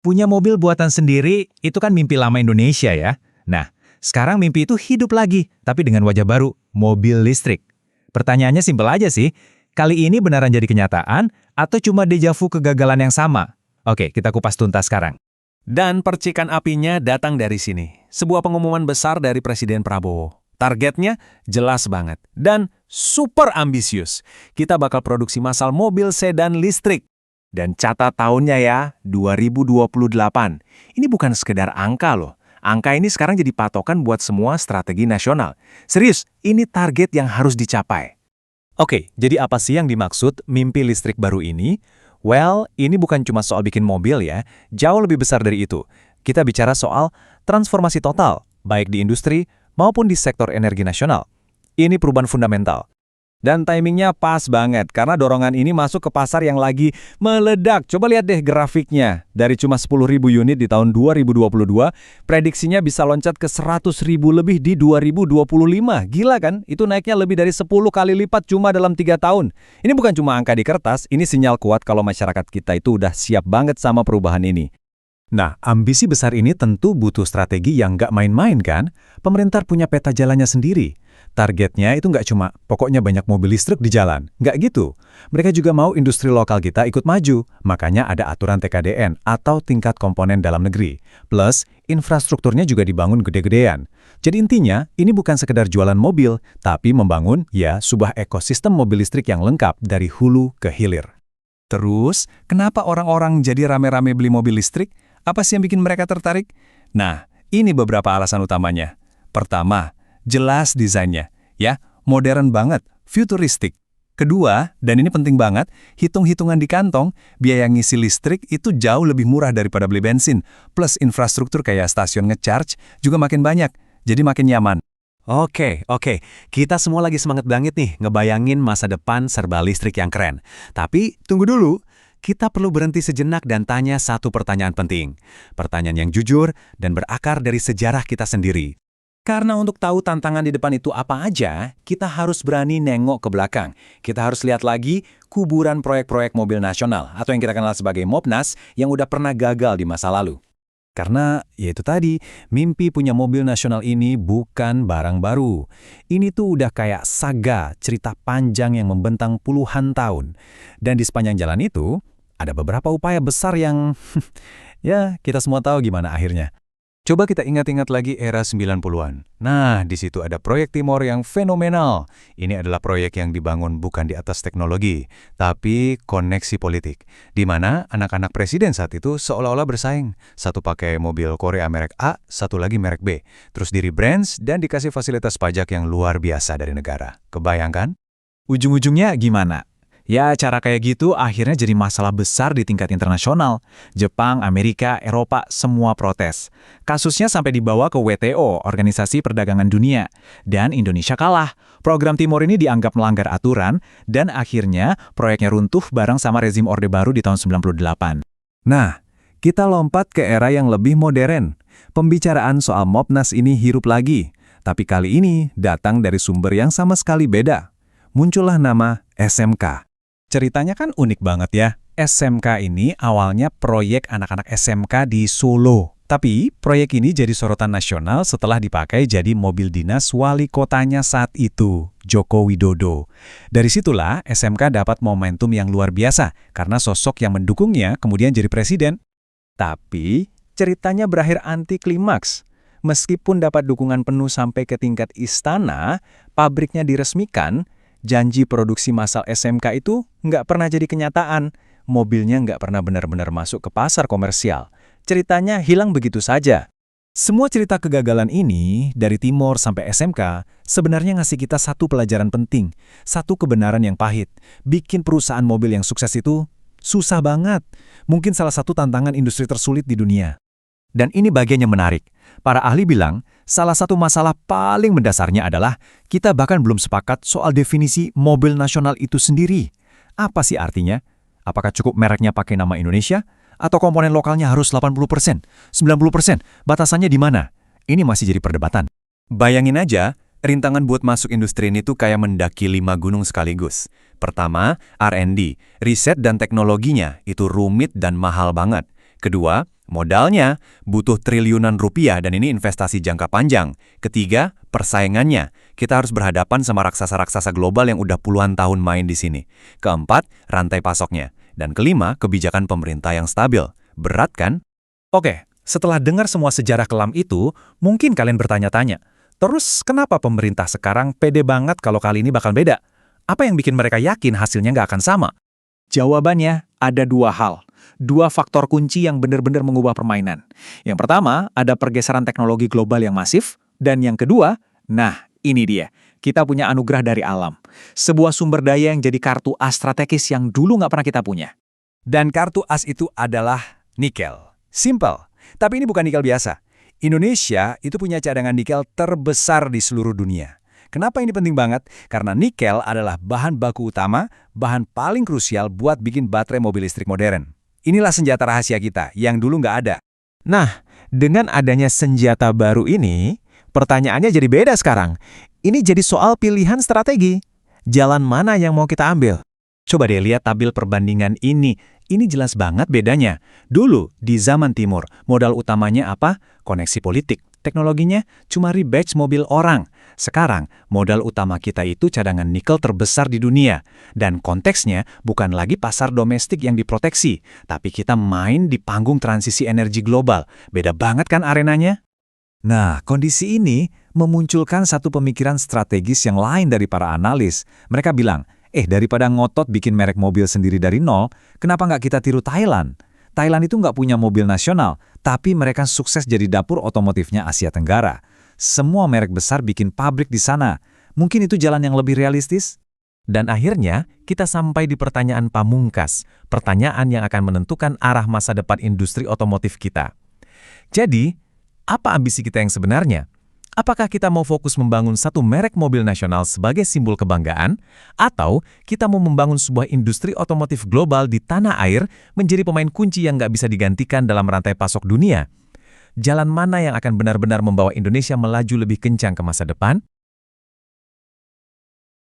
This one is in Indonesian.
Punya mobil buatan sendiri, itu kan mimpi lama Indonesia ya. Nah, sekarang mimpi itu hidup lagi, tapi dengan wajah baru, mobil listrik. Pertanyaannya simpel aja sih, kali ini beneran jadi kenyataan, atau cuma dejavu kegagalan yang sama? Oke, kita kupas tuntas sekarang. Dan percikan apinya datang dari sini. Sebuah pengumuman besar dari Presiden Prabowo. Targetnya jelas banget dan super ambisius. Kita bakal produksi massal mobil sedan listrik. Dan catat tahunnya ya, 2028. Ini bukan sekedar angka loh. Angka ini sekarang jadi patokan buat semua strategi nasional. Serius, ini target yang harus dicapai. Oke, jadi apa sih yang dimaksud mimpi listrik baru ini? Well, ini bukan cuma soal bikin mobil ya, jauh lebih besar dari itu. Kita bicara soal transformasi total, baik di industri maupun di sektor energi nasional. Ini perubahan fundamental. Dan timingnya pas banget, karena dorongan ini masuk ke pasar yang lagi meledak. Coba lihat deh grafiknya. Dari cuma 10.000 unit di tahun 2022, prediksinya bisa loncat ke 100.000 lebih di 2025. Gila kan? Itu naiknya lebih dari 10 kali lipat cuma dalam 3 tahun. Ini bukan cuma angka di kertas, ini sinyal kuat kalau masyarakat kita itu udah siap banget sama perubahan ini. Nah, ambisi besar ini tentu butuh strategi yang nggak main-main kan? Pemerintah punya peta jalannya sendiri. Targetnya itu nggak cuma pokoknya banyak mobil listrik di jalan. Nggak gitu. Mereka juga mau industri lokal kita ikut maju. Makanya ada aturan TKDN atau tingkat komponen dalam negeri. Plus, infrastrukturnya juga dibangun gede-gedean. Jadi intinya, ini bukan sekedar jualan mobil, tapi membangun, ya, sebuah ekosistem mobil listrik yang lengkap dari hulu ke hilir. Terus, kenapa orang-orang jadi rame-rame beli mobil listrik? Apa sih yang bikin mereka tertarik? Nah, ini beberapa alasan utamanya. Pertama, jelas desainnya, ya, modern banget, futuristik. Kedua, dan ini penting banget, hitung-hitungan di kantong, biaya ngisi listrik itu jauh lebih murah daripada beli bensin. Plus infrastruktur kayak stasiun nge-charge juga makin banyak, jadi makin nyaman. Oke, kita semua lagi semangat banget nih ngebayangin masa depan serba listrik yang keren. Tapi tunggu dulu. Kita perlu berhenti sejenak dan tanya satu pertanyaan penting. Pertanyaan yang jujur dan berakar dari sejarah kita sendiri. Karena untuk tahu tantangan di depan itu apa aja, kita harus berani nengok ke belakang. Kita harus lihat lagi kuburan proyek-proyek mobil nasional atau yang kita kenal sebagai Mopnas yang udah pernah gagal di masa lalu. Karena, ya itu tadi, mimpi punya mobil nasional ini bukan barang baru. Ini tuh udah kayak saga, cerita panjang yang membentang puluhan tahun. Dan di sepanjang jalan itu, ada beberapa upaya besar yang, ya kita semua tahu gimana akhirnya. Coba kita ingat-ingat lagi era 90-an. Nah, di situ ada proyek Timor yang fenomenal. Ini adalah proyek yang dibangun bukan di atas teknologi, tapi koneksi politik. Di mana anak-anak presiden saat itu seolah-olah bersaing. Satu pakai mobil Korea merek A, satu lagi merek B. Terus di-rebrands dan dikasih fasilitas pajak yang luar biasa dari negara. Kebayangkan? Ujung-ujungnya gimana? Ya, cara kayak gitu akhirnya jadi masalah besar di tingkat internasional. Jepang, Amerika, Eropa, semua protes. Kasusnya sampai dibawa ke WTO, Organisasi Perdagangan Dunia. Dan Indonesia kalah. Program Timor ini dianggap melanggar aturan, dan akhirnya proyeknya runtuh bareng sama rezim Orde Baru di tahun 98. Nah, kita lompat ke era yang lebih modern. Pembicaraan soal Mopnas ini hirup lagi. Tapi kali ini datang dari sumber yang sama sekali beda. Muncullah nama SMK. Ceritanya kan unik banget ya. SMK ini awalnya proyek anak-anak SMK di Solo. Tapi proyek ini jadi sorotan nasional setelah dipakai jadi mobil dinas wali kotanya saat itu, Joko Widodo. Dari situlah SMK dapat momentum yang luar biasa karena sosok yang mendukungnya kemudian jadi presiden. Tapi ceritanya berakhir anti klimaks. Meskipun dapat dukungan penuh sampai ke tingkat istana, pabriknya diresmikan, janji produksi massal SMK itu nggak pernah jadi kenyataan. Mobilnya nggak pernah benar-benar masuk ke pasar komersial. Ceritanya hilang begitu saja. Semua cerita kegagalan ini, dari Timor sampai SMK, sebenarnya ngasih kita satu pelajaran penting. Satu kebenaran yang pahit. Bikin perusahaan mobil yang sukses itu susah banget. Mungkin salah satu tantangan industri tersulit di dunia. Dan ini bagian yang menarik. Para ahli bilang, salah satu masalah paling mendasarnya adalah kita bahkan belum sepakat soal definisi mobil nasional itu sendiri. Apa sih artinya? Apakah cukup mereknya pakai nama Indonesia? Atau komponen lokalnya harus 80%, 90%? Batasannya di mana? Ini masih jadi perdebatan. Bayangin aja, rintangan buat masuk industri ini tuh kayak mendaki 5 gunung sekaligus. Pertama, R&D, riset dan teknologinya itu rumit dan mahal banget. Kedua, Modalnya butuh triliunan rupiah dan ini investasi jangka panjang. Ketiga, persaingannya. Kita harus berhadapan sama raksasa-raksasa global yang udah puluhan tahun main di sini. Keempat, rantai pasoknya. Dan kelima, kebijakan pemerintah yang stabil. Berat kan? Oke, setelah dengar semua sejarah kelam itu, mungkin kalian bertanya-tanya, terus kenapa pemerintah sekarang pede banget kalau kali ini bakal beda? Apa yang bikin mereka yakin hasilnya nggak akan sama? Jawabannya ada dua hal. Dua faktor kunci yang benar-benar mengubah permainan. Yang pertama, ada pergeseran teknologi global yang masif. Dan yang kedua, nah ini dia. Kita punya anugerah dari alam. Sebuah sumber daya yang jadi kartu as strategis yang dulu nggak pernah kita punya. Dan kartu as itu adalah nikel. Simple. Tapi ini bukan nikel biasa. Indonesia itu punya cadangan nikel terbesar di seluruh dunia. Kenapa ini penting banget? Karena nikel adalah bahan baku utama, bahan paling krusial buat bikin baterai mobil listrik modern. Inilah senjata rahasia kita, yang dulu nggak ada. Nah, dengan adanya senjata baru ini, pertanyaannya jadi beda sekarang. Ini jadi soal pilihan strategi. Jalan mana yang mau kita ambil? Coba deh lihat tabel perbandingan ini. Ini jelas banget bedanya. Dulu, di zaman timur, modal utamanya apa? Koneksi politik. Teknologinya cuma rebatch mobil orang. Sekarang, modal utama kita itu cadangan nikel terbesar di dunia. Dan konteksnya bukan lagi pasar domestik yang diproteksi, tapi kita main di panggung transisi energi global. Beda banget kan arenanya? Nah, kondisi ini memunculkan satu pemikiran strategis yang lain dari para analis. Mereka bilang, daripada ngotot bikin merek mobil sendiri dari nol, kenapa nggak kita tiru Thailand? Thailand itu nggak punya mobil nasional, tapi mereka sukses jadi dapur otomotifnya Asia Tenggara. Semua merek besar bikin pabrik di sana. Mungkin itu jalan yang lebih realistis? Dan akhirnya, kita sampai di pertanyaan pamungkas. Pertanyaan yang akan menentukan arah masa depan industri otomotif kita. Jadi, apa ambisi kita yang sebenarnya? Apakah kita mau fokus membangun satu merek mobil nasional sebagai simbol kebanggaan, atau kita mau membangun sebuah industri otomotif global di tanah air menjadi pemain kunci yang nggak bisa digantikan dalam rantai pasok dunia? Jalan mana yang akan benar-benar membawa Indonesia melaju lebih kencang ke masa depan?